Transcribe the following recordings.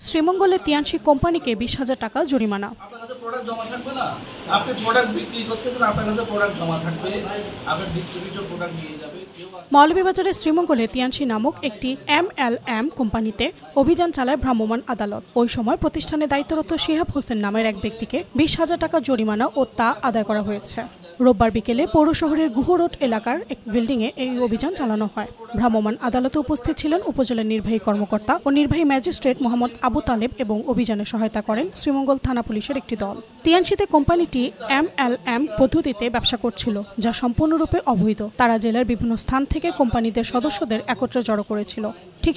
শ্রীমঙ্গলে তিয়ানসি কোম্পানিকে 20,000 টাকা জরিমানা। মৌলভীবাজারের শ্রীমঙ্গলে তিয়ানসি নামক একটি MLM কোম্পানিতে অভিযান চালায় ভ্রাম্যমাণ আদালত। ওই সময় প্রতিষ্ঠানে দায়িত্বরত শিহাব হোসেন নামের এক ব্যক্তিকে 20,000 টাকা জরিমানা ও তা আদায় করা হয়েছে। রোববার বিকেলে পৌর শহরের গুহ রোড এলাকার এক বিল্ডিংয়ে এই অভিযান চালানো হয়। ভ্রাম্যমাণ আদালতে উপস্থিত ছিলেন উপজেলার নির্বাহী কর্মকর্তা ও নির্বাহী ম্যাজিস্ট্রেট মোহাম্মদ আবু তালেব এবং অভিযানে সহায়তা করেন শ্রীমঙ্গল থানা পুলিশের একটি দল। তিয়ানসিতে কোম্পানিটি MLM পদ্ধতিতে ব্যবসা করছিল, যা সম্পূর্ণরূপে অবৈধ। তারা জেলার বিভিন্ন স্থান থেকে কোম্পানিদের সদস্যদের একত্রে জড়ো করেছিল। ঠিক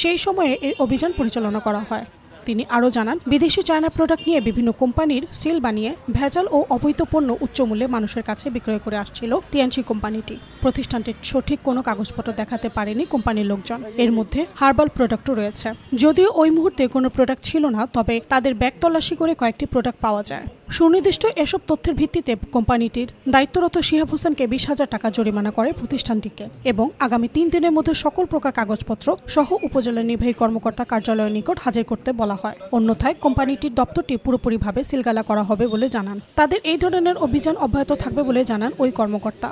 সেই সময়ে এই অভিযান পরিচালনা করা হয়। তিনি আরও জানান, বিদেশি চায়না প্রোডাক্ট নিয়ে বিভিন্ন কোম্পানির সিল বানিয়ে ভেজাল ও অবৈধ পণ্য উচ্চমূল্যে মানুষের কাছে বিক্রয় করে আসছিল তিয়ানসি কোম্পানিটি। প্রতিষ্ঠানটির সঠিক কোনো কাগজপত্র দেখাতে পারেনি কোম্পানির লোকজন। এর মধ্যে হার্বাল প্রোডাক্টও রয়েছে। যদিও ওই মুহূর্তে কোনো প্রোডাক্ট ছিল না, তবে তাদের ব্যাগ তল্লাশি করে কয়েকটি প্রোডাক্ট পাওয়া যায়। সুনির্দিষ্ট এসব তথ্যের ভিত্তিতে কোম্পানিটির দায়িত্বরত শিহাব হোসেনকে 20,000 টাকা জরিমানা করে প্রতিষ্ঠানটিকে এবং আগামী 3 দিনের মধ্যে সকল প্রকার কাগজপত্র সহ উপজেলা নির্বাহী কর্মকর্তা কার্যালয়ের নিকট হাজির করতে বলা হয়। অন্যথায় কোম্পানিটির দপ্তরটি পুরোপুরিভাবে সিলগালা করা হবে বলে জানান। তাদের এই ধরনের অভিযান অব্যাহত থাকবে বলে জানান ওই কর্মকর্তা।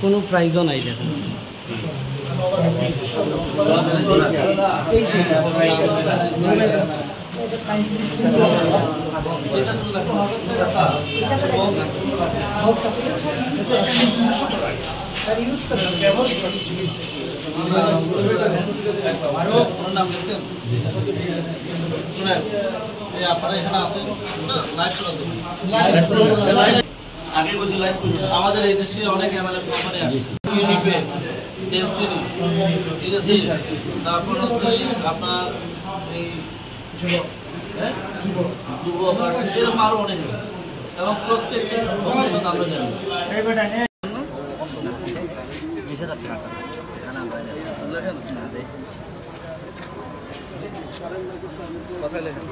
কোনো প্রাইজও নাই দেখেন। আমাদের এই দেশে অনেক MLM কোম্পানি আছে, ঠিক আছে। তারপর হচ্ছে আপনার এই যুবক এরকম আরো অনেক আছে এবং প্রত্যেকটি ভবিষ্যৎ আমরা জানি। কথায় লেখেন